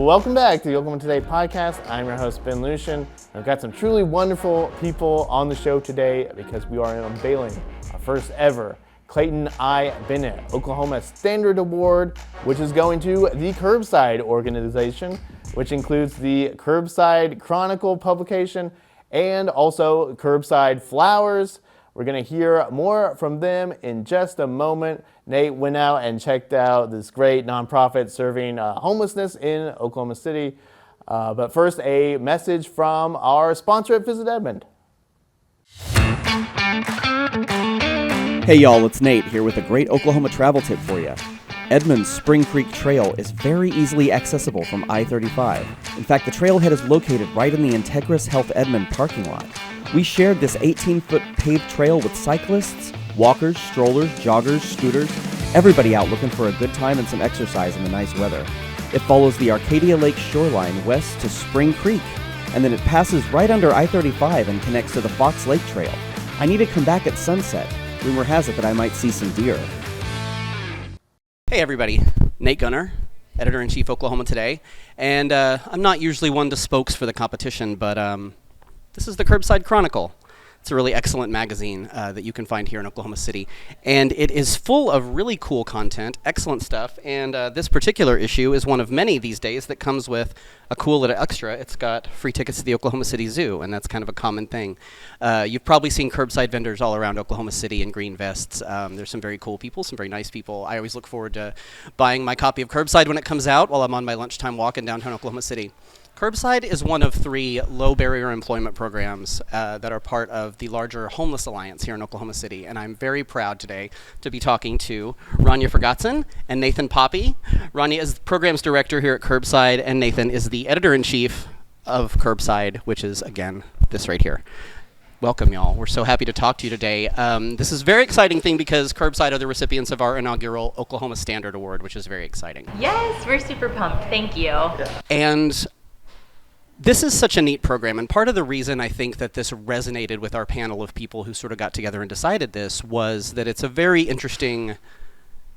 welcome back to the Oklahoma Today podcast. I'm your host, Ben Lucian. I've got some truly wonderful people on the show today because we are unveiling our first ever Clayton I. Bennett Oklahoma Standard Award, which is going to the Curbside organization, which includes the Curbside Chronicle publication and also Curbside Flowers. We're going to hear more from them in just a moment. Nate went out and checked out this great nonprofit serving homelessness in Oklahoma City. But first, a message from our sponsor at Visit Edmond. Hey y'all, it's Nate here with a great Oklahoma travel tip for you. Edmond's Spring Creek Trail is very easily accessible from I-35. In fact, the trailhead is located right in the Integris Health Edmond parking lot. We shared this 18-foot paved trail with cyclists, walkers, strollers, joggers, scooters, everybody out looking for a good time and some exercise in the nice weather. It follows the Arcadia Lake shoreline west to Spring Creek, and then it passes right under I-35 and connects to the Fox Lake Trail. I need to come back at sunset. Rumor has it that I might see some deer. Hey everybody, Nate Gunner, Editor-in-Chief Oklahoma Today, and I'm not usually one to spokes for the competition, but this is the Curbside Chronicle. It's a really excellent magazine that you can find here in Oklahoma City, and it is full of really cool content, excellent stuff, and this particular issue is one of many these days that comes with a cool little extra. It's got free tickets to the Oklahoma City Zoo, and that's kind of a common thing. You've probably seen curbside vendors all around Oklahoma City in green vests. There's some very cool people, some very nice people. I always look forward to buying my copy of Curbside when it comes out while I'm on my lunchtime walk in downtown Oklahoma City. Curbside is one of 3 low-barrier employment programs that are part of the larger Homeless Alliance here in Oklahoma City, and I'm very proud today to be talking to Ranya Forgotson and Nathan Poppe. Ranya is the Programs Director here at Curbside, and Nathan is the Editor-in-Chief of Curbside, which is, again, this right here. Welcome, y'all. We're so happy to talk to you today. This is a very exciting thing because Curbside are the recipients of our inaugural Oklahoma Standard Award, which is very exciting. Yes, we're super pumped. Thank you. Yeah. And this is such a neat program, and part of the reason I think that this resonated with our panel of people who sort of got together and decided this was that it's a very interesting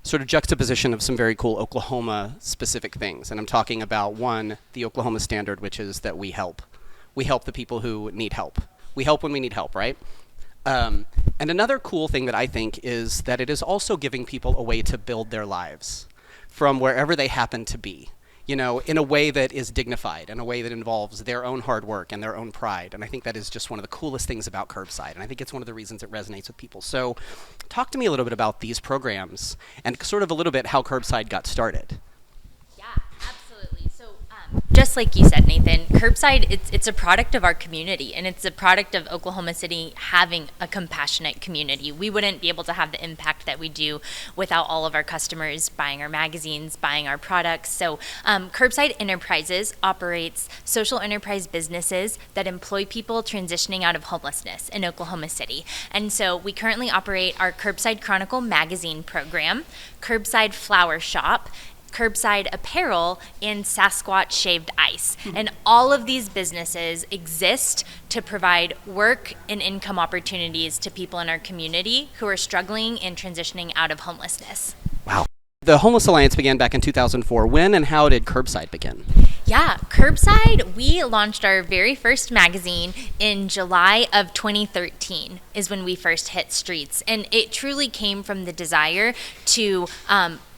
sort of juxtaposition of some very cool Oklahoma-specific things. And I'm talking about, one, the Oklahoma Standard, which is that we help. We help the people who need help. We help when we need help, right? And another cool thing that I think is that it is also giving people a way to build their lives from wherever they happen to be. You know, in a way that is dignified, in a way that involves their own hard work and their own pride. And I think that is just one of the coolest things about Curbside. And I think it's one of the reasons it resonates with people. So talk to me a little bit about these programs and sort of a little bit how Curbside got started. Yeah, absolutely. So just like you said, Nathan, Curbside, it's a product of our community, and it's a product of Oklahoma City having a compassionate community. We wouldn't be able to have the impact that we do without all of our customers buying our magazines, buying our products. So Curbside Enterprises operates social enterprise businesses that employ people transitioning out of homelessness in Oklahoma City. And so we currently operate our Curbside Chronicle magazine program, Curbside Flower Shop, Curbside Apparel, and Sasquatch Shaved Ice. And all of these businesses exist to provide work and income opportunities to people in our community who are struggling and transitioning out of homelessness. Wow. The Homeless Alliance began back in 2004. When and how did Curbside begin? Yeah, Curbside, we launched our very first magazine in July of 2013 is when we first hit streets. And it truly came from the desire to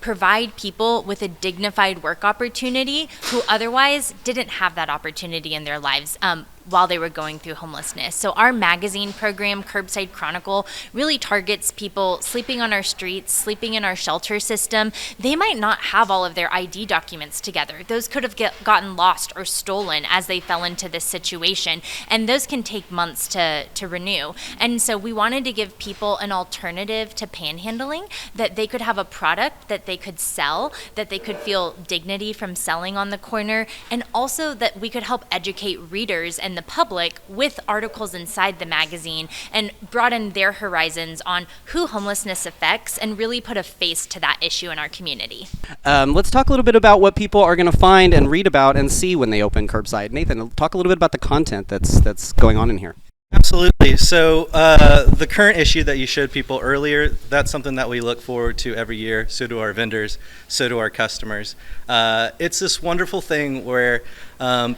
provide people with a dignified work opportunity who otherwise didn't have that opportunity in their lives while they were going through homelessness. So our magazine program, Curbside Chronicle, really targets people sleeping on our streets, sleeping in our shelter system. They might not have all of their ID documents together. Those could have gotten lost or stolen as they fell into this situation, and those can take months to renew. And so we wanted to give people an alternative to panhandling, that they could have a product that they could sell, that they could feel dignity from selling on the corner, and also that we could help educate readers and the public with articles inside the magazine and broaden their horizons on who homelessness affects and really put a face to that issue in our community. Let's talk a little bit about what people are going to find and read about and see when they open Curbside. Nathan, talk a little bit about the content that's going on in here. Absolutely. So the current issue that you showed people earlier, that's something that we look forward to every year. So do our vendors, so do our customers. It's this wonderful thing where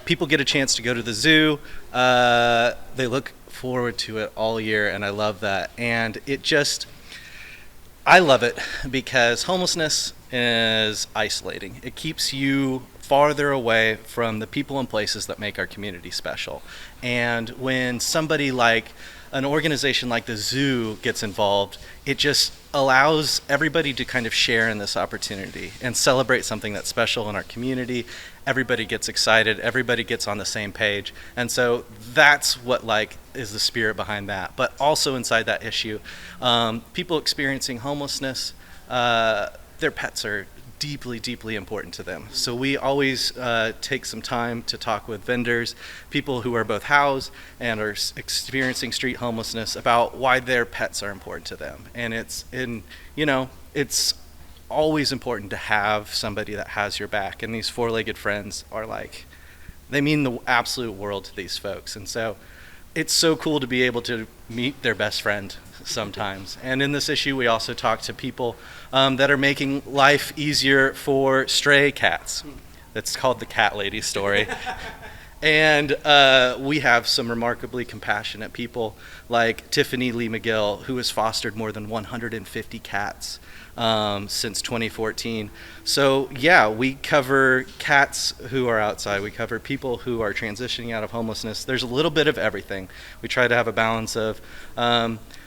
people get a chance to go to the zoo. They look forward to it all year, and I love that. And I love it because homelessness is isolating. It keeps you farther away from the people and places that make our community special. And when somebody like an organization like the zoo gets involved, it just allows everybody to kind of share in this opportunity and celebrate something that's special in our community. Everybody gets excited, everybody gets on the same page. And so that's what is the spirit behind that. But also inside that issue, people experiencing homelessness, their pets are deeply, deeply important to them. So we always take some time to talk with vendors, people who are both housed and are experiencing street homelessness, about why their pets are important to them. And it's always important to have somebody that has your back. And these four-legged friends are they mean the absolute world to these folks. And so it's so cool to be able to meet their best friend sometimes. And in this issue, we also talk to people that are making life easier for stray cats. That's called the Cat Lady story. And we have some remarkably compassionate people like Tiffany Lee McGill, who has fostered more than 150 cats since 2014. So yeah, we cover cats who are outside. We cover people who are transitioning out of homelessness. There's a little bit of everything. We try to have a balance of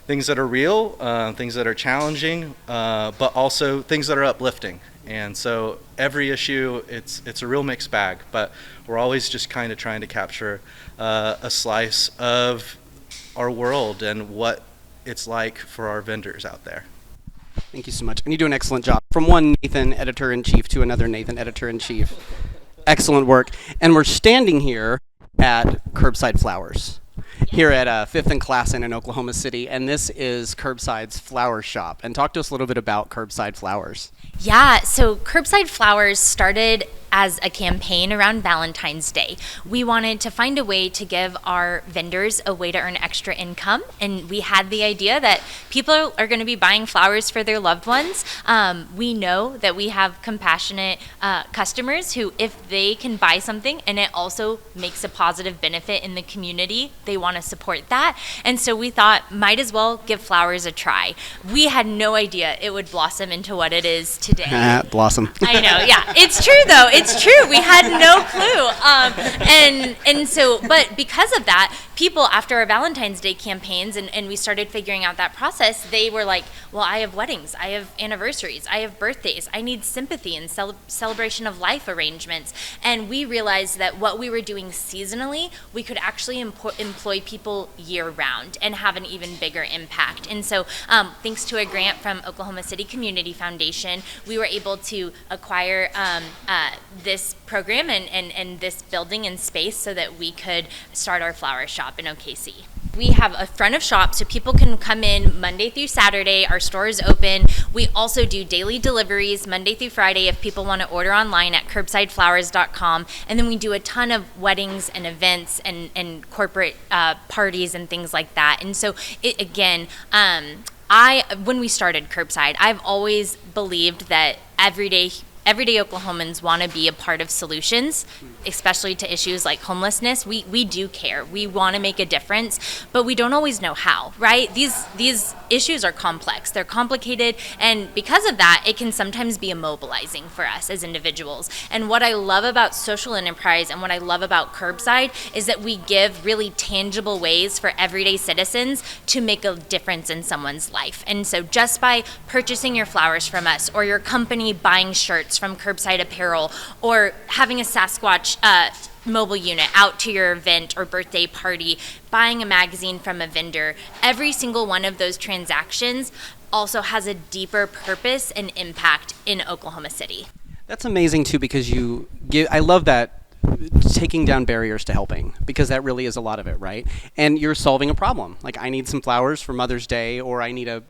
things that are real, things that are challenging, but also things that are uplifting. And so every issue, it's a real mixed bag, but we're always just kind of trying to capture a slice of our world and what it's like for our vendors out there. Thank you so much. And you do an excellent job. From one Nathan editor-in-chief to another Nathan editor-in-chief. Excellent work. And we're standing here at Curbside Flowers, here at 5th and Classen in Oklahoma City, and this is Curbside's flower shop. And talk to us a little bit about Curbside Flowers. Yeah, so Curbside Flowers started as a campaign around Valentine's Day. We wanted to find a way to give our vendors a way to earn extra income, and we had the idea that people are going to be buying flowers for their loved ones. We know that we have compassionate customers who, if they can buy something and it also makes a positive benefit in the community, they want to support that. And so we thought, might as well give flowers a try. We had no idea it would blossom into what it is today. Blossom. I know, yeah. It's true, though. It's true. We had no clue. And so, but because of that, people, after our Valentine's Day campaigns, and we started figuring out that process, they were like, well, I have weddings, I have anniversaries, I have birthdays, I need sympathy and celebration of life arrangements. And we realized that what we were doing seasonally, we could actually employ people year round and have an even bigger impact. And so thanks to a grant from Oklahoma City Community Foundation, we were able to acquire this program and this building and space so that we could start our flower shop in OKC. We have a front of shop so people can come in Monday through Saturday. Our store is open. We also do daily deliveries Monday through Friday if people want to order online at curbsideflowers.com. And then we do a ton of weddings and events and corporate parties and things like that. And so when we started Curbside, I've always believed that everyday Oklahomans want to be a part of solutions, especially to issues like homelessness. We do care. We want to make a difference, but we don't always know how, right? These issues are complex. They're complicated, and because of that, it can sometimes be immobilizing for us as individuals. And what I love about social enterprise and what I love about Curbside is that we give really tangible ways for everyday citizens to make a difference in someone's life. And so just by purchasing your flowers from us, or your company buying shirts from Curbside Apparel, or having a Sasquatch mobile unit out to your event or birthday party, buying a magazine from a vendor, every single one of those transactions also has a deeper purpose and impact in Oklahoma City. That's amazing too, because I love that, taking down barriers to helping, because that really is a lot of it, right? And you're solving a problem. Like, I need some flowers for Mother's Day, or I need a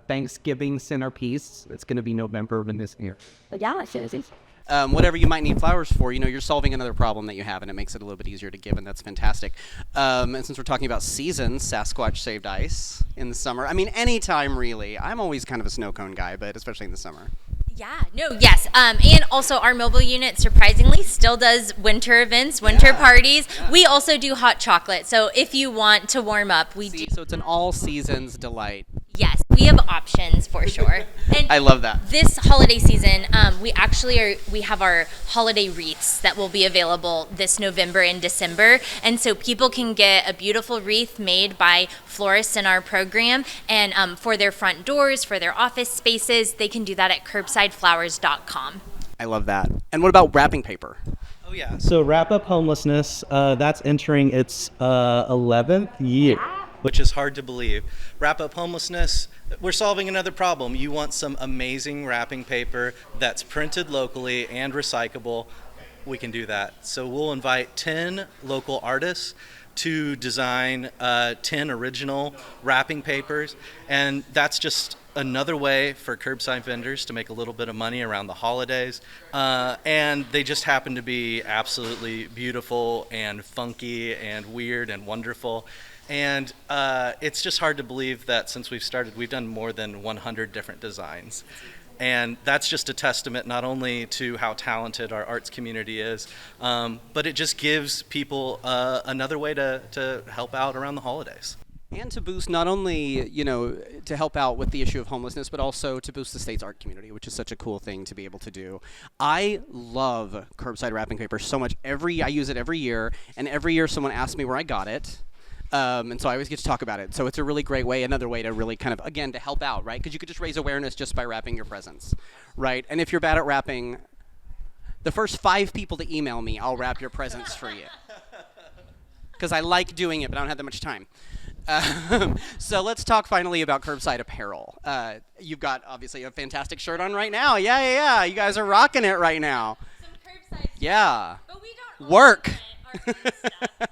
Thanksgiving centerpiece. It's going to be November in this year. Yeah, it is. whatever you might need flowers for, you're solving another problem that you have, and it makes it a little bit easier to give, and that's fantastic. And since we're talking about seasons, Sasquatch saved ice in the summer. I mean, anytime really. I'm always kind of a snow cone guy, but especially in the summer. Yeah, no, yes. And also our mobile unit surprisingly still does winter events, winter parties. Yeah. We also do hot chocolate. So if you want to warm up, we do. So it's an all seasons delight. Yes, we have options for sure. And I love that. This holiday season, we have our holiday wreaths that will be available this November and December, and so people can get a beautiful wreath made by florists in our program, and for their front doors, for their office spaces, they can do that at curbsideflowers.com. I love that. And what about wrapping paper? Oh yeah. So Wrap Up Homelessness, that's entering its 11th year, which is hard to believe. Wrap Up Homelessness, we're solving another problem. You want some amazing wrapping paper that's printed locally and recyclable. We can do that. So we'll invite 10 local artists to design 10 original wrapping papers, and that's just another way for curbside vendors to make a little bit of money around the holidays, and they just happen to be absolutely beautiful and funky and weird and wonderful. And it's just hard to believe that since we've started, we've done more than 100 different designs. And that's just a testament not only to how talented our arts community is, but it just gives people another way to help out around the holidays. And to boost not only, to help out with the issue of homelessness, but also to boost the state's art community, which is such a cool thing to be able to do. I love curbside wrapping paper so much. I use it every year, and every year someone asks me where I got it. And so I always get to talk about it. So it's a really great way, another way to really kind of, again, to help out, right? Because you could just raise awareness just by wrapping your presents, right? And if you're bad at wrapping, the first 5 people to email me, I'll wrap your presents for you. Because I like doing it, but I don't have that much time. So let's talk finally about curbside apparel. You've got, obviously, a fantastic shirt on right now. Yeah. You guys are rocking it right now. Some curbside stuff. Yeah. But we don't work. Our own stuff.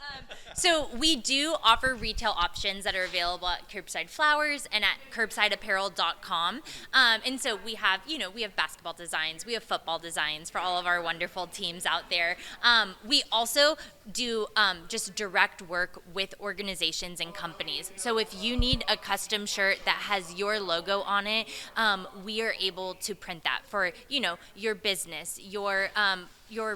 So we do offer retail options that are available at Curbside Flowers and at curbsideapparel.com. And so we have basketball designs, we have football designs for all of our wonderful teams out there. We also do just direct work with organizations and companies. So if you need a custom shirt that has your logo on it, we are able to print that for, your business, your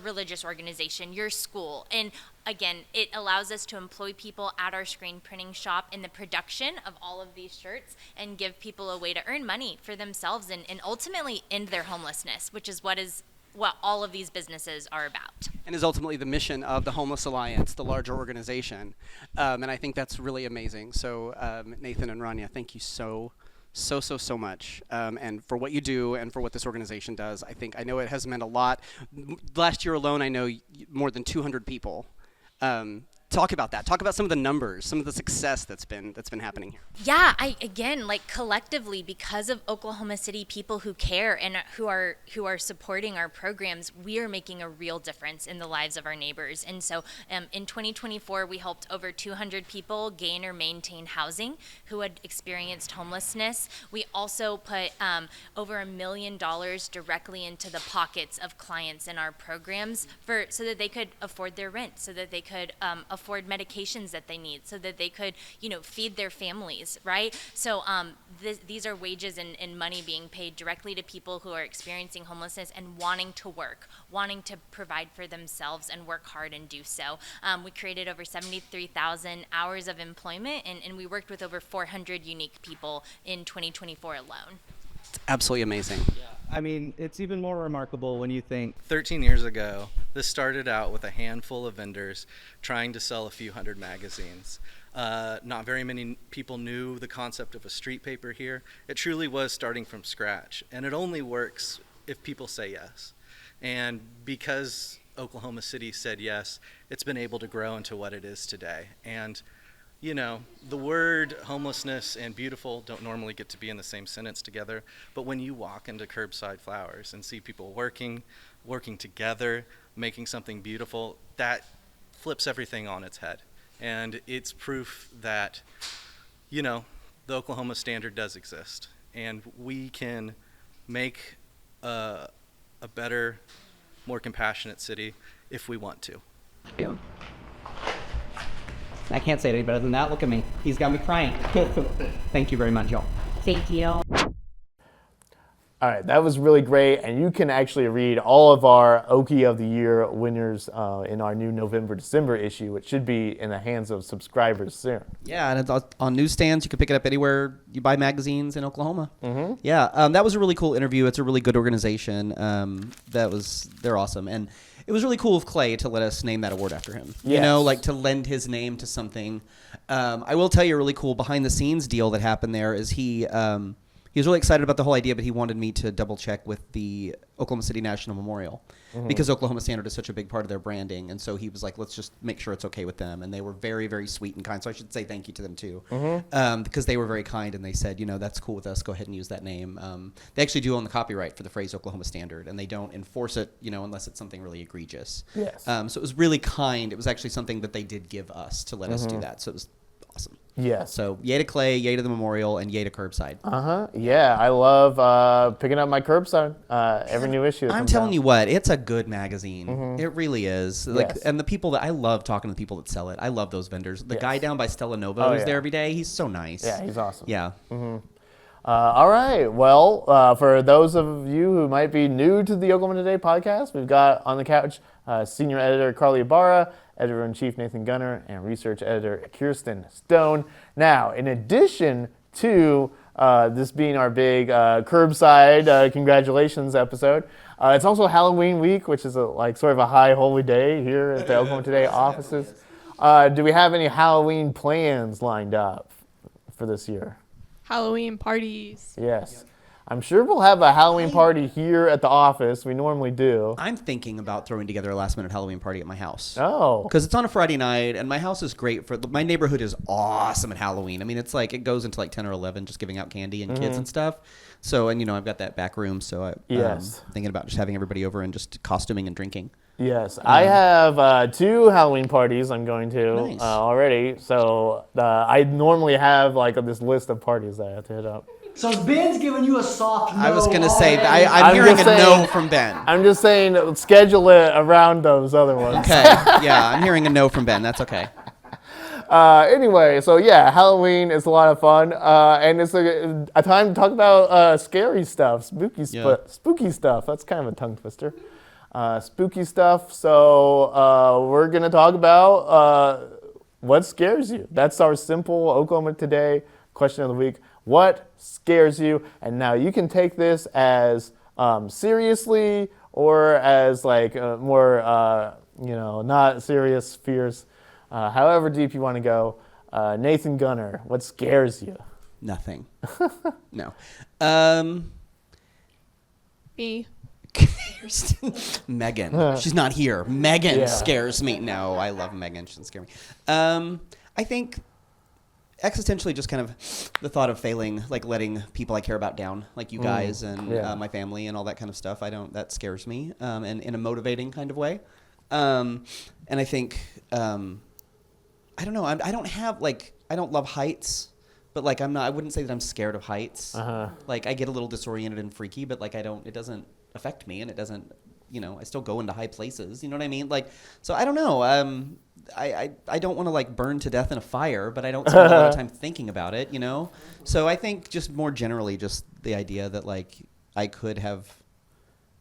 religious organization, your school. And again, it allows us to employ people at our screen printing shop in the production of all of these shirts and give people a way to earn money for themselves and ultimately end their homelessness, which is what all of these businesses are about. And is ultimately the mission of the Homeless Alliance, the larger organization. And I think that's really amazing. So Nathan and Ranya, thank you so much, and for what you do and for what this organization does. I know it has meant a lot. Last year alone, I know more than 200 people. Talk about that. Talk about some of the numbers, some of the success that's been happening here. Yeah, collectively, because of Oklahoma City people who care and who are supporting our programs, we are making a real difference in the lives of our neighbors. And so, in 2024, we helped over 200 people gain or maintain housing who had experienced homelessness. We also put over $1 million directly into the pockets of clients in our programs so that they could afford their rent, so that they could afford medications that they need, so that they could, feed their families, right? So these are wages and money being paid directly to people who are experiencing homelessness and wanting to work, wanting to provide for themselves and work hard and do so. We created over 73,000 hours of employment, and we worked with over 400 unique people in 2024 alone. It's absolutely amazing. Yeah. I mean, it's even more remarkable when you think 13 years ago, this started out with a handful of vendors trying to sell a few hundred magazines. Not very many people knew the concept of a street paper here. It truly was starting from scratch, and it only works if people say yes. And because Oklahoma City said yes, it's been able to grow into what it is today. And the word homelessness and beautiful don't normally get to be in the same sentence together, but when you walk into Curbside Flowers and see people working together, making something beautiful, that flips everything on its head. And it's proof that, the Oklahoma standard does exist, and we can make a better more compassionate city if we want to. Yeah. I can't say it any better than that. Look at me. He's got me crying. Thank you very much, y'all. Thank you. All right, that was really great, and you can actually read all of our Okie of the Year winners in our new November-December issue, which should be in the hands of subscribers soon. Yeah, and it's on newsstands. You can pick it up anywhere you buy magazines in Oklahoma. Mm-hmm. Yeah, that was a really cool interview. It's a really good organization. They're awesome, and it was really cool of Clay to let us name that award after him. Yes. You know, like to lend his name to something. I will tell you a really cool behind-the-scenes deal that happened there is he was really excited about the whole idea, but he wanted me to double check with the Oklahoma City National Memorial because Oklahoma Standard is such a big part of their branding. And so he was like, let's just make sure it's okay with them. And they were very, very sweet and kind. So I should say thank you to them too, because they were very kind and they said, that's cool with us. Go ahead and use that name. They actually do own the copyright for the phrase Oklahoma Standard, and they don't enforce it, unless it's something really egregious. Yes. So it was really kind. It was actually something that they did give us to let us do that. So it was awesome. Yes. So yay to Clay, yay to the memorial, and yay to Curbside. Yeah, I love picking up my Curbside every new issue. I'm telling you what, it's a good magazine. It really is. Yes. And the people that I love talking to the people that sell it. I love those vendors. The guy down by Stella Nova who's there every day. He's so nice. Yeah, he's awesome. Yeah. All right. Well, for those of you who might be new to the Oklahoma Today podcast, we've got on the couch senior editor Carly Ibarra, editor-in-chief Nathan Gunner, and research editor Kirsten Stone. Now, in addition to this being our big Curbside congratulations episode, it's also Halloween week, which is sort of a high holy day here at the Oklahoma Today offices. Do we have any Halloween plans lined up for this year? Halloween parties. Yes. I'm sure we'll have a Halloween party here at the office. We normally do. I'm thinking about throwing together a last-minute Halloween party at my house. Oh. Because it's on a Friday night, and my house is great for... My neighborhood is awesome at Halloween. I mean, it's it goes into 10 or 11, just giving out candy and kids and stuff. So, and I've got that back room, so I'm thinking about just having everybody over and just costuming and drinking. Yes. I have 2 Halloween parties I'm going to Nice. already. So I normally have this list of parties that I have to hit up. So Ben's giving you a soft no. I was going to say, already. I'm hearing a no from Ben. I'm just saying schedule it around those other ones. Okay. Yeah, I'm hearing a no from Ben. That's okay. Anyway, so yeah, Halloween is a lot of fun, and it's a time to talk about scary stuff, spooky stuff. That's kind of a tongue twister. Spooky stuff. So we're gonna talk about what scares you. That's our simple Oklahoma Today question of the week. What scares you? And now you can take this as seriously or as more not serious fears. However deep you want to go. Nathan Gunner, what scares you? Nothing. No. Me. Megan. She's not here. Megan scares me. No, I love Megan. She doesn't scare me. I think existentially just kind of the thought of failing, letting people I care about down, like you guys and my family and all that kind of stuff. That scares me and in a motivating kind of way. And I think, I don't know. I don't have I don't love heights, but I wouldn't say that I'm scared of heights. I get a little disoriented and freaky, but it doesn't affect me, and it doesn't, I still go into high places. You know what I mean? So I don't know. I don't want to burn to death in a fire, but I don't spend a lot of time thinking about it, So I think just more generally, just the idea that I could have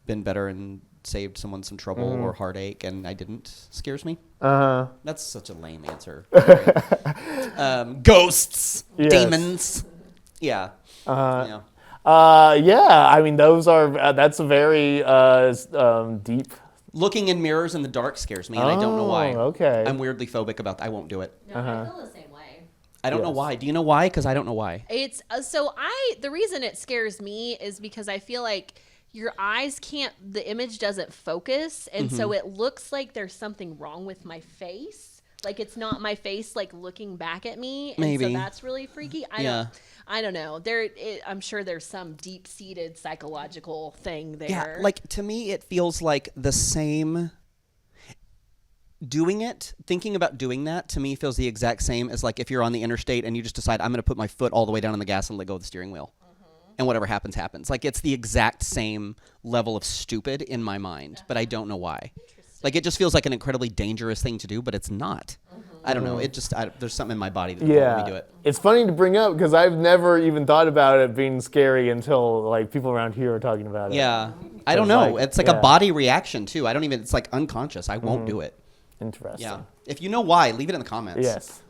been better and saved someone some trouble or heartache, and I didn't, scares me. That's such a lame answer. Ghosts, demons. Yeah. Yeah. I mean, those are, that's a very deep. Looking in mirrors in the dark scares me, and I don't know why. Okay. I'm weirdly phobic about that. I won't do it. No, I feel the same way. I don't know why. Do you know why? Because I don't know why. It's the reason it scares me is because I feel like your eyes the image doesn't focus, and so it looks like there's something wrong with my face. It's not my face looking back at me, and Maybe. so that's really freaky. I don't know. I'm sure there's some deep-seated psychological thing there. Yeah, to me, it feels like the same. Thinking about doing that, to me, feels the exact same as if you're on the interstate and you just decide, I'm going to put my foot all the way down on the gas and let go of the steering wheel. and whatever happens, happens. Like, it's the exact same level of stupid in my mind, but I don't know why. Like, it just feels like an incredibly dangerous thing to do, but it's not. I don't know. It just, there's something in my body that won't let me do it. It's funny to bring up because I've never even thought about it being scary until like people around here are talking about it. Yeah. I don't know. Like, it's like a body reaction too. I don't even, it's like unconscious. I won't do it. Interesting. Yeah. If you know why, leave it in the comments. Yes.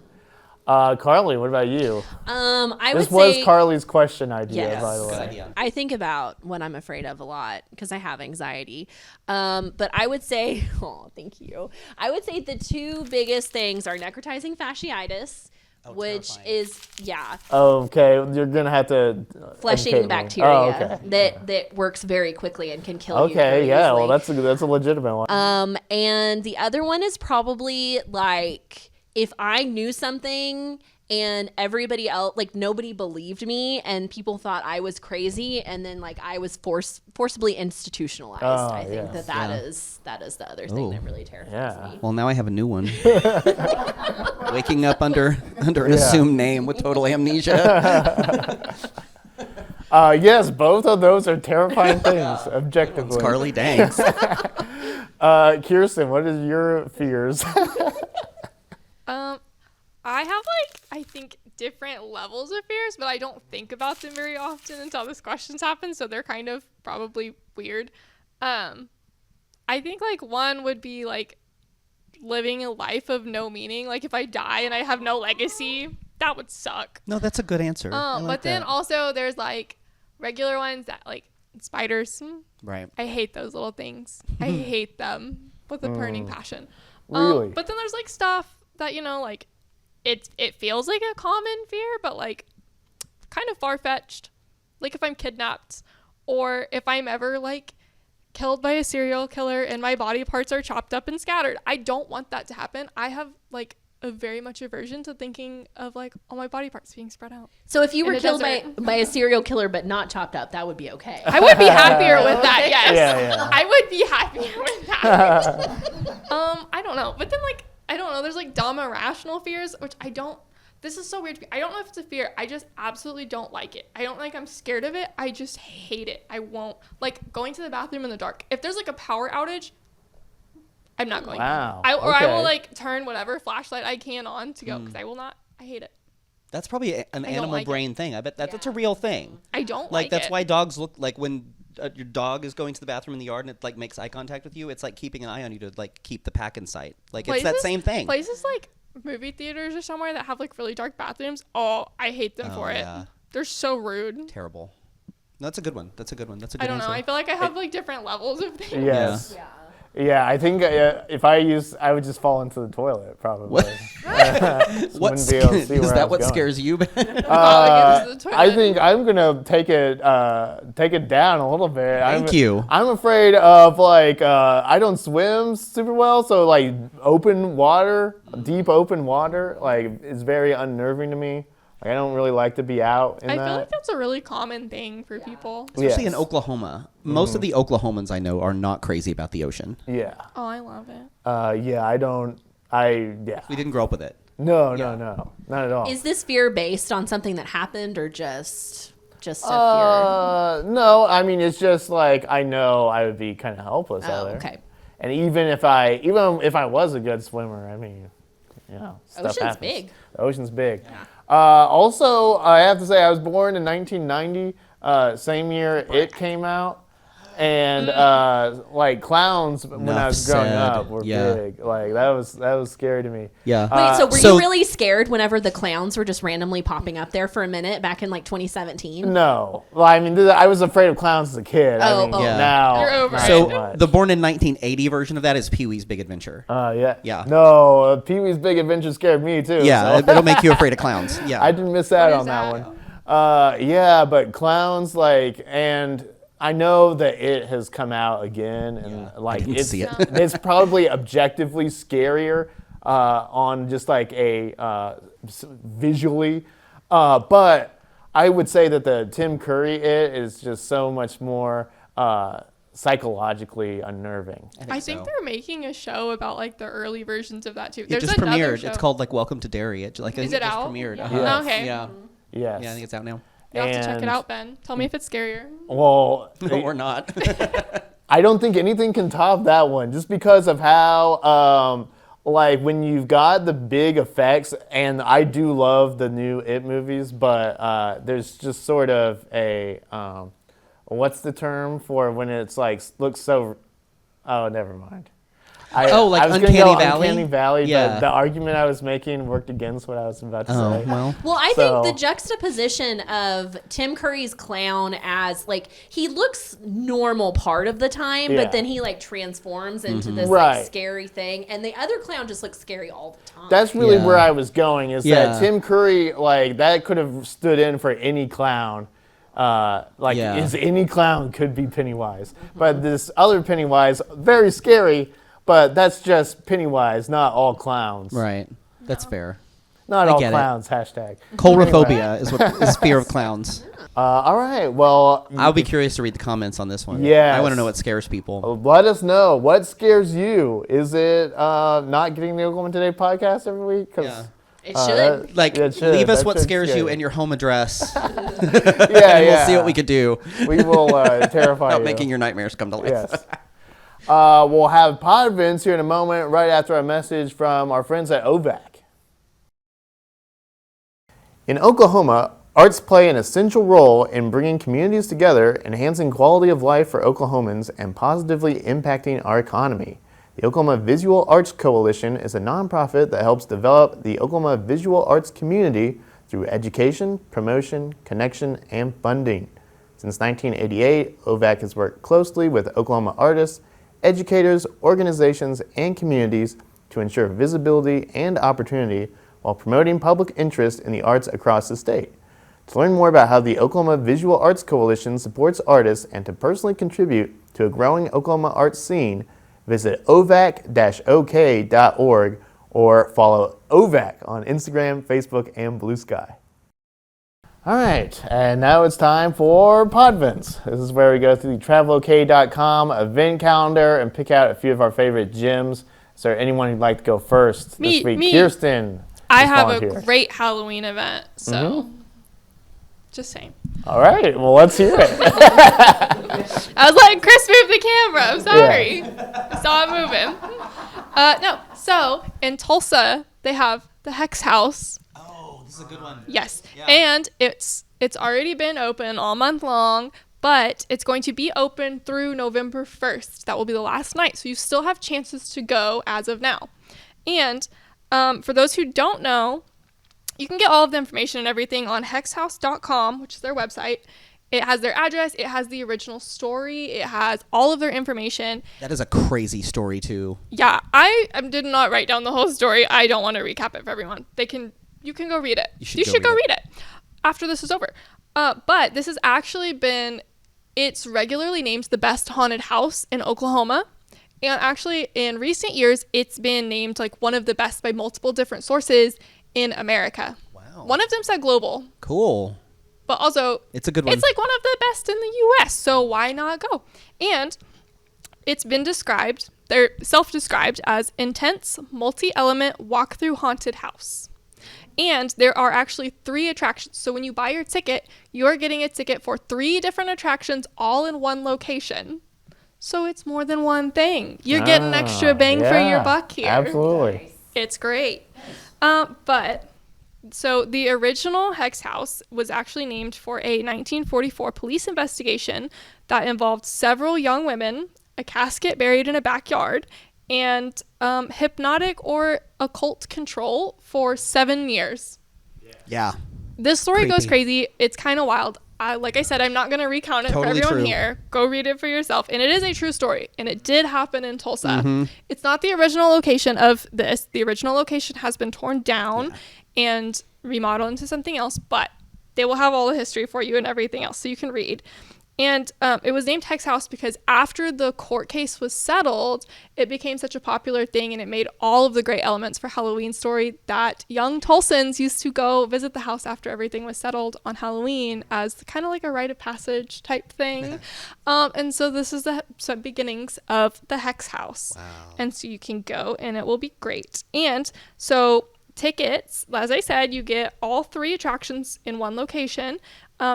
Carly, what about you? This was Carly's question idea, Yes. by the way. Good idea. I think about what I'm afraid of a lot because I have anxiety. But I would say, oh, thank you. I would say the two biggest things are necrotizing fasciitis, which terrifying. is, Okay, you're gonna have to flesh-eating educate me. bacteria Oh, okay. that works very quickly and can kill you. Okay, very yeah, easily. well, that's a legitimate one. And the other one is probably like if I knew something and everybody else, like nobody believed me and people thought I was crazy and then like I was forcibly institutionalized. I think yes. that is the other thing that really terrifies me. Well, now I have a new one. Waking up under an assumed name with total amnesia. Yes, both of those are terrifying things, objectively. It's Carly, thanks. Kirsten, what is your fears? I have I think different levels of fears, but I don't think about them very often until this questions happen, so they're kind of probably weird. I think one would be living a life of no meaning. Like if I die and I have no legacy, that would suck. No, that's a good answer. But then also there's regular ones that spiders. Right. I hate those little things. I hate them with a burning passion. Really? But then there's stuff that it feels like a common fear, but kind of far-fetched. Like if I'm kidnapped or if I'm ever killed by a serial killer and my body parts are chopped up and scattered. I don't want that to happen. I have a very much aversion to thinking of all my body parts being spread out. So if you in were a killed desert. by a serial killer but not chopped up, that would be okay. I would be happier with that, yes. Yeah. I would be happier with that. I don't know. But then I don't know, there's dumb irrational fears, which I don't, this is so weird to me. I don't know if it's a fear. I just absolutely don't like it. I don't I'm scared of it. I just hate it. I won't going to the bathroom in the dark. If there's a power outage, I'm not going. Wow. I will Okay. turn whatever flashlight I can on to go because I will not. I hate it. That's probably an don't animal like brain thing. I bet that's a real thing. I don't like that's it. why dogs look when your dog is going to the bathroom in the yard and it makes eye contact with you. It's keeping an eye on you to keep the pack in sight. It's that same thing. Places movie theaters or somewhere that have really dark bathrooms. Oh, I hate them for it. Yeah. They're so rude. Terrible. No, that's a good one. That's a good one. That's a good I don't answer. know. I feel like I have different levels of things. Yes. Yeah, I think if I would just fall into the toilet, probably. What's Wouldn't be able to see is where I that was what going. scares you? Falling into the toilet. I think I'm gonna take it down a little bit. Thank you. I'm afraid of I don't swim super well, so open water, deep open water, is very unnerving to me. I don't really like to be out in I that. feel like that's a really common thing for people. Especially in Yes. Oklahoma. Most of the Oklahomans I know are not crazy about the ocean. Yeah. Oh, I love it. Yeah. We didn't grow up with it. No, not at all. Is this fear based on something that happened or just a fear? No, I mean it's just I know I would be kind of helpless out there. Okay. And even if I was a good swimmer, I mean, stuff Ocean's happens. big. The ocean's big. Also, I have to say I was born in 1990, same year it came out. And clowns when I was growing up were big. That was scary to me. Yeah. Wait, so were you really scared whenever the clowns were just randomly popping up there for a minute back in 2017? No. Well, I mean, I was afraid of clowns as a kid. I mean, Yeah. now. You're over not it. So much. the born in 1980 version of that is Pee-wee's Big Adventure. Yeah. Yeah. No, Pee-wee's Big Adventure scared me too. Yeah, so. it'll make you afraid of clowns. Yeah. I didn't miss out What on is that that? one. Yeah, but clowns and I know that it has come out again, and didn't see it. it's probably objectively scarier on just visually, but I would say that the Tim Curry is just so much more psychologically unnerving. I think they're making a show about the early versions of that too. It There's just another premiered. show. It's called Welcome to Derry. I think Is it it just out? premiered. Yeah. Uh-huh. Okay. Yeah. Yes. Yeah, I think it's out now. You'll have to check it And- out, Ben. Tell me if it's scarier. Well, Or not. I don't think anything can top that one, just because of how, like, when you've got the big effects, and I do love the new It movies, but there's just sort of a, what's the term for when it's like looks so? Oh, never mind. Like I was gonna Uncanny go Valley? Uncanny Valley, Yeah. but the argument I was making worked against what I was about to Oh, say. well. Well, I So- think the juxtaposition of Tim Curry's clown as like he looks normal part of the time, Yeah. but then he like transforms into this Right. like scary thing, and the other clown just looks scary all the time. That's really Yeah. where I was going. Is Yeah. that Tim Curry, like that could have stood in for any clown. Yeah. Is any clown could be Pennywise, but this other Pennywise, very scary. But that's just Pennywise, not all clowns. Right. That's fair. Not I all get it. clowns. Hashtag. Coulrophobia is fear of clowns. All right. Well, I'll be curious to read the comments on this one. Yes. I want to know what scares people. let us know what scares you. Is it not getting the Oklahoma Today podcast every week? 'Cause, Yeah. It should. Like, it should. leave us That what should scares scare you and your home address. Yeah, and yeah. we'll see what we could do We will terrify about you. making your nightmares come to life. Yes. We'll have podvents here in a moment, right after a message from our friends at OVAC. In Oklahoma, arts play an essential role in bringing communities together, enhancing quality of life for Oklahomans, and positively impacting our economy. The Oklahoma Visual Arts Coalition is a nonprofit that helps develop the Oklahoma visual arts community through education, promotion, connection, and funding. Since 1988, OVAC has worked closely with Oklahoma artists, educators, organizations, and communities to ensure visibility and opportunity while promoting public interest in the arts across the state. To learn more about how the Oklahoma Visual Arts Coalition supports artists and to personally contribute to a growing Oklahoma arts scene, visit ovac-ok.org or follow OVAC on Instagram, Facebook, and Blue Sky. All right, and now it's time for Podvents. This is where we go through the travelok.com event calendar and pick out a few of our favorite gyms. Is there anyone who'd like to go first this Me. week? Kirsten. I is have volunteer. a great Halloween event, so just saying. All right, well, let's hear it. I was letting Chris move the camera. I'm sorry. I saw it moving. No, so in Tulsa, they have the Hex House. Oh, this is a good one. Yes, and it's already been open all month long, but it's going to be open through November 1st. That will be the last night, so you still have chances to go as of now. And for those who don't know, you can get all of the information and everything on hexhouse.com, which is their website. It has their address. It has the original story. It has all of their information. That is a crazy story, too. Yeah, I did not write down the whole story. I don't want to recap it for everyone. You can go read it. You should go read it after this is over. But this has actually it's regularly named the best haunted house in Oklahoma. And actually, in recent years, it's been named like one of the best by multiple different sources in America. Wow. One of them said global. Cool. But also, It's a good one. It's like one of the best in the U.S., so why not go? And it's been they're self-described as intense, multi-element walk-through haunted house. And there are actually 3 attractions. So when you buy your ticket, you're getting a ticket for 3 different attractions all in one location. So it's more than one thing. You're getting extra bang for your buck here. Absolutely. It's great. So the original Hex House was actually named for a 1944 police investigation that involved several young women, a casket buried in a backyard, and hypnotic or occult control for 7 years. Yeah. This story goes Creepy. crazy. It's kind of wild. Like I said, I'm not going to recount it Totally for everyone true. here. Go read it for yourself. And it is a true story. And it did happen in Tulsa. Mm-hmm. It's not the original location of this. The original location has been torn down and remodeled into something else. But they will have all the history for you and everything else so you can read. And it was named Hex House because after the court case was settled, it became such a popular thing and it made all of the great elements for Halloween story that young Tulsans used to go visit the house after everything was settled on Halloween as kind of like a rite of passage type thing. And so this is the beginnings of the Hex House. Wow. And so you can go and it will be great. And so tickets, as I said, you get all 3 attractions in one location.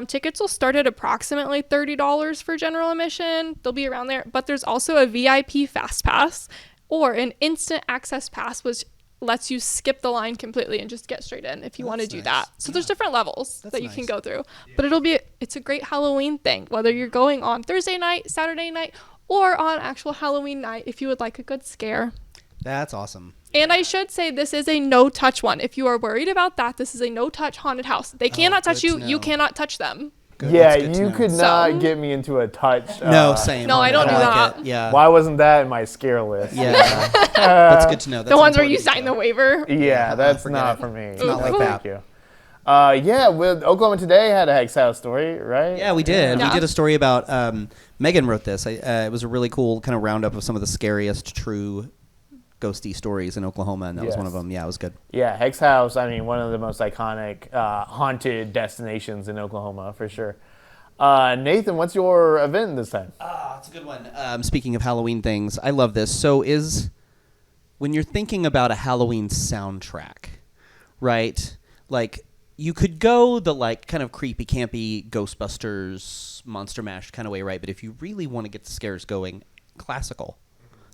Tickets will start at approximately $30 for general admission. They'll be around there. But there's also a VIP Fast Pass or an instant access pass, which lets you skip the line completely and just get straight in if you want to do that. So there's different levels that you can go through. But it's a great Halloween thing, whether you're going on Thursday night, Saturday night, or on actual Halloween night if you would like a good scare. That's awesome. And I should say this is a no-touch one. If you are worried about that, this is a no-touch haunted house. They cannot touch you. You cannot touch them. Good. Yeah, you could not get me into a touch. No, same. No, I don't do that. Yeah. Why wasn't that in my scare list? Yeah. That's good to know. That's the ones where you sign the waiver. Yeah, that's not for me. It's not like that. Thank you. Yeah, with Oklahoma Today had a Hex House story, right? Yeah, we did. Yeah. We did a story about, Megan wrote this. It was a really cool kind of roundup of some of the scariest true ghosty stories in Oklahoma, and that was one of them. Yeah, it was good. Yeah, Hex House, I mean, one of the most iconic haunted destinations in Oklahoma, for sure. Nathan, what's your event this time? It's a good one. Speaking of Halloween things, I love this. So when you're thinking about a Halloween soundtrack, right, like, you could go the, like, kind of creepy, campy Ghostbusters, Monster Mash kind of way, right? But if you really want to get the scares going, classical.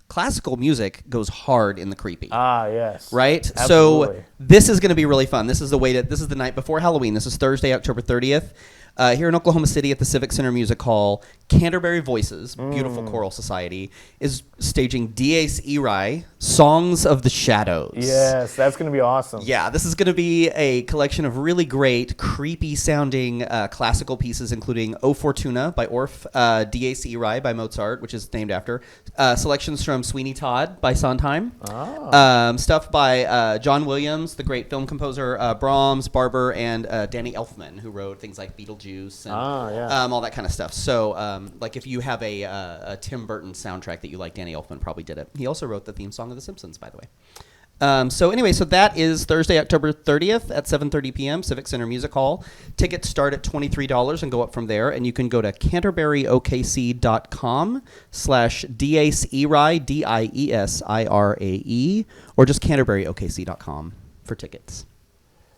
Classical music goes hard in the creepy. Ah, yes. Right? Absolutely. So this is going to be really fun. This is the night before Halloween. This is Thursday, October 30th. Here in Oklahoma City at the Civic Center Music Hall, Canterbury Voices, beautiful choral society, is staging Dies Irae, Songs of the Shadows. Yes, that's going to be awesome. Yeah, this is going to be a collection of really great, creepy-sounding classical pieces, including O Fortuna by Orff, Dies Irae by Mozart, which is named after, selections from Sweeney Todd by Sondheim, stuff by John Williams, the great film composer, Brahms, Barber, and Danny Elfman, who wrote things like Beetlejuice and all that kind of stuff. So, like, if you have a Tim Burton soundtrack that you like, Danny Elfman probably did it. He also wrote the theme song of The Simpsons, by the way. So that is Thursday, October 30th at 7:30 p.m., Civic Center Music Hall. Tickets start at $23 and go up from there, and you can go to canterburyokc.com/Dies Irae, Diesirae, or just canterburyokc.com for tickets.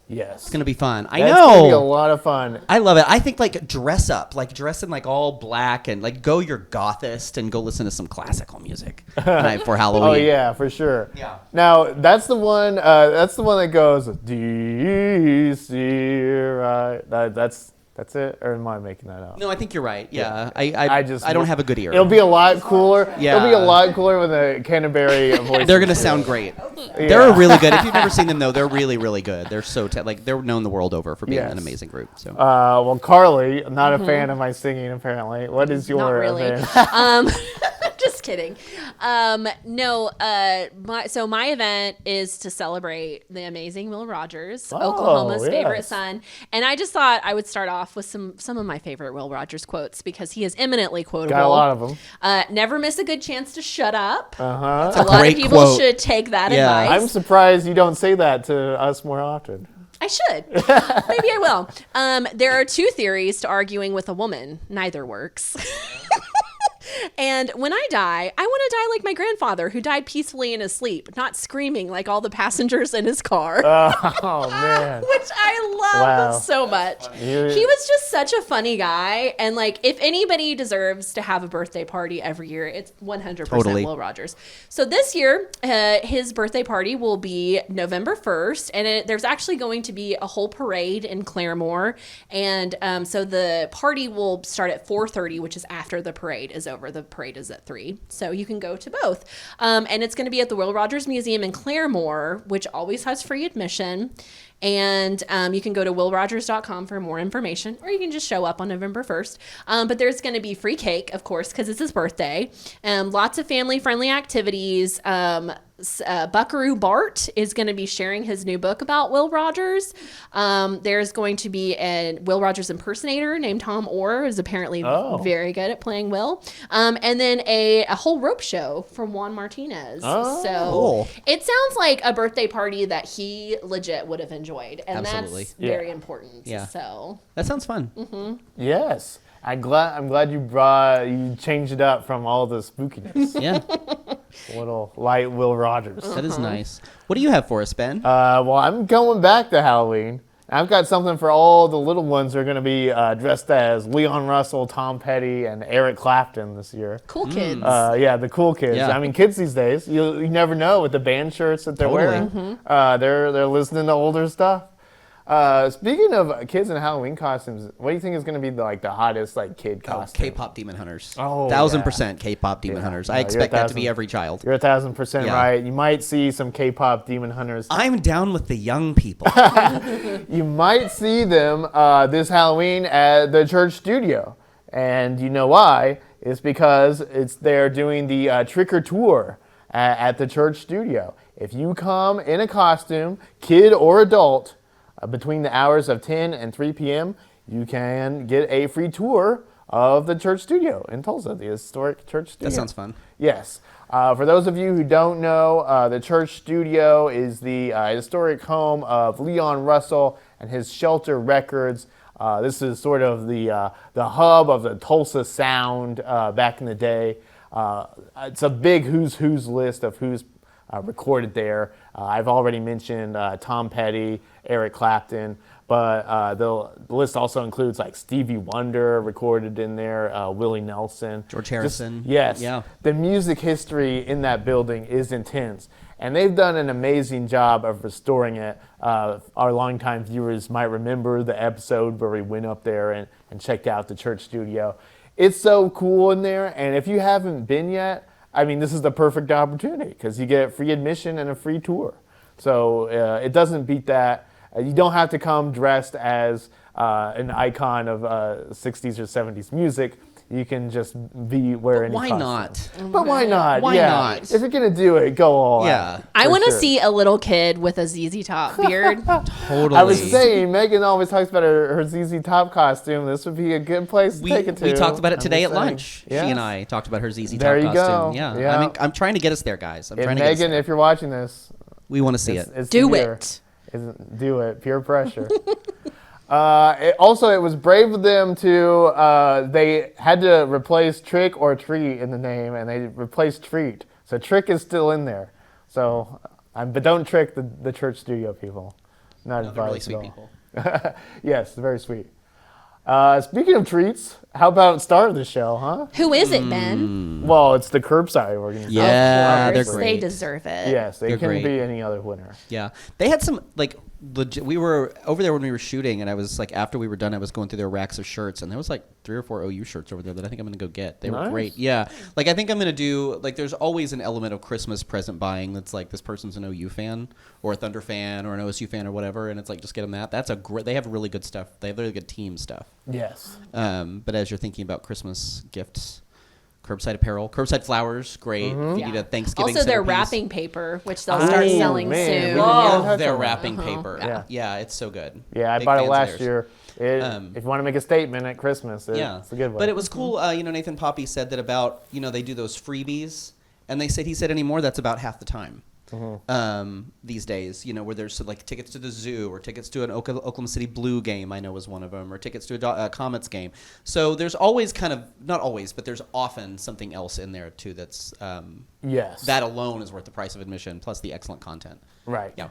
Yes. It's going to be fun. I That's know. going to be a lot of fun. I love it. I think, like, dress up. Like, dress in, like, all black and, like, go your gothist and go listen to some classical music for Halloween. Oh, yeah, for sure. Yeah. Now, that's the one that goes, Dies Irae. That's it? Or am I making that up? No, I think you're right. Yeah. I don't have a good ear. It'll be a lot cooler. Yeah. It'll be a lot cooler when the Canterbury voices. They're going to sound great. Yeah. They're really good. If you've never seen them, though, they're really, really good. They're so they're known the world over for being an amazing group. So. Well, Carly, not a fan of my singing, apparently. What is your Not really. event? Just kidding. No. My event is to celebrate the amazing Will Rogers, Oklahoma's favorite son, and I just thought I would start off with some of my favorite Will Rogers quotes because he is eminently quotable. Got a lot of them. Never miss a good chance to shut up. Uh-huh. A lot of people should take that advice. I'm surprised you don't say that to us more often. I should. Maybe I will. There are 2 theories to arguing with a woman. Neither works. And when I die, I want to die like my grandfather, who died peacefully in his sleep, not screaming like all the passengers in his car. Oh, man. Which I love so much. He was just such a funny guy. And, like, if anybody deserves to have a birthday party every year, it's 100% Will Rogers. So this year, his birthday party will be November 1st. And there's actually going to be a whole parade in Claremore. And so the party will start at 4:30, which is after the parade is over. The parade is at 3. So you can go to both. And it's going to be at the Will Rogers Museum in Claremore, which always has free admission. And you can go to willrogers.com for more information, or you can just show up on November 1st. But there's going to be free cake, of course, because it's his birthday. Lots of family-friendly activities. Buckaroo Bart is going to be sharing his new book about Will Rogers. There's going to be a Will Rogers impersonator named Tom Orr, who's apparently very good at playing Will. And then a whole rope show from Juan Martinez. So it sounds like a birthday party that he legit would have enjoyed. And that's very important. Yeah. So that sounds fun. Mm-hmm. Yes. I'm glad you changed it up from all the spookiness. Yeah. Little light Will Rogers. That is nice. What do you have for us, Ben? Well, I'm going back to Halloween. I've got something for all the little ones who are going to be dressed as Leon Russell, Tom Petty, and Eric Clapton this year. Cool kids. Yeah, the cool kids. Yeah. I mean, kids these days, you never know with the band shirts that they're wearing. They're listening to older stuff. Speaking of kids in Halloween costumes, what do you think is going to be the hottest kid costume? K-pop Demon Hunters. Oh, 1000% K-pop Demon Hunters. I expect that to be every child. You're 1000% Yeah. right. You might see some K-pop Demon Hunters. I'm down with the young people. You might see them this Halloween at the church studio. And you know why? It's because they're doing the trick or tour at the church studio. If you come in a costume, kid or adult, between the hours of 10 and 3 p.m., you can get a free tour of the church studio in Tulsa, the historic church studio. That sounds fun. Yes. For those of you who don't know, the church studio is the historic home of Leon Russell and his Shelter Records. This is sort of the hub of the Tulsa sound back in the day. It's a big who's list of who's recorded there. I've already mentioned Tom Petty, Eric Clapton, but the list also includes Stevie Wonder recorded in there, Willie Nelson. George Harrison. Yes. Yeah. The music history in that building is intense, and they've done an amazing job of restoring it. Our longtime viewers might remember the episode where we went up there and checked out the church studio. It's so cool in there, and if you haven't been yet, I mean, this is the perfect opportunity because you get free admission and a free tour. So it doesn't beat that. You don't have to come dressed as an icon of 60s or 70s music. You can just be wearing. Why not? But why not? Why not? If you're gonna do it, go all out. I for want to sure. see a little kid with a ZZ Top beard. Totally. I was saying, Megan always talks about her ZZ Top costume. This would be a good place to take it to. We talked about it I'm today just at saying. lunch. Yeah. She and I talked about her ZZ Top There you costume. go. Yeah. Yeah. I'm trying to get us there, guys. I'm And trying to get us Megan, there. if you're watching this, We want to see it. it's Do the year. it. Do it. Peer pressure. It was brave of them to, they had to replace Trick or Treat in the name, and they replaced Treat. So Trick is still in there. So, but don't trick the church studio people. Not They're really advised sweet at all. people. Yes, very sweet. Speaking of treats, how about start of the show, huh? Who is it, Ben? Well, it's the Curbside organization. Yeah, Of they're course, great. They deserve it. Yes, they They're couldn't great. be any other winner. Yeah, they had some legit. We were over there when we were shooting, and I was after we were done, I was going through their racks of shirts, and there was 3 or 4 OU shirts over there that I think I'm gonna go get. They were Nice. great. Yeah, I think I'm gonna do there's always an element of Christmas present buying that's this person's an OU fan or a Thunder fan or an OSU fan or whatever, and it's just get them that. That's a great. They have really good stuff. They have really good team stuff. Yes. But as you're thinking about Christmas gifts. Curbside apparel, Curbside Flowers, great. If you need a Thanksgiving Also, their centerpiece. wrapping paper, which they'll start selling man. soon. We didn't Love touch their on that. wrapping paper. Yeah. Yeah, it's so good. Yeah, I Big bought it fans of last theirs. year. If you want to make a statement at Christmas, it's a good one. But it was cool. Nathan Poppe said that about they do those freebies, and he said anymore that's about half the time. These days, where there's tickets to the zoo or tickets to an Oklahoma City Blue game, I know was one of them, or tickets to a Comets game. So there's always not always, but there's often something else in there too that's yes. that alone is worth the price of admission, plus the excellent content. Right. Yeah.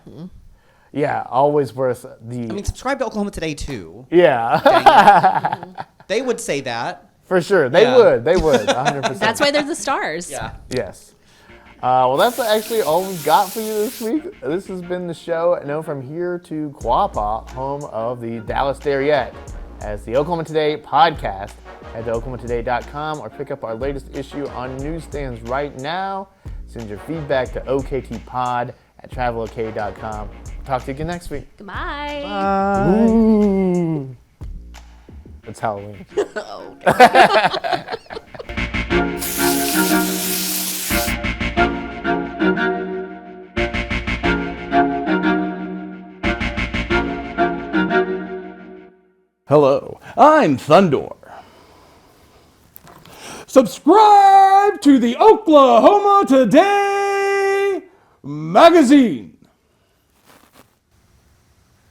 Yeah, always worth the. I mean, subscribe to Oklahoma Today too. Yeah. They would say that. For sure. They Yeah. would. They would. 100%. That's why they're the stars. Yeah. Yes. Well, that's actually all we've got for you this week. This has been the show, known from here to Quapaw, home of the Dallas Dairyette, as the Oklahoma Today podcast. Head to oklahomatoday.com or pick up our latest issue on newsstands right now. Send your feedback to oktpod@travelok.com. Talk to you again next week. Goodbye. Ooh. It's Halloween. Hello, I'm Thundor. Subscribe to the Oklahoma Today magazine.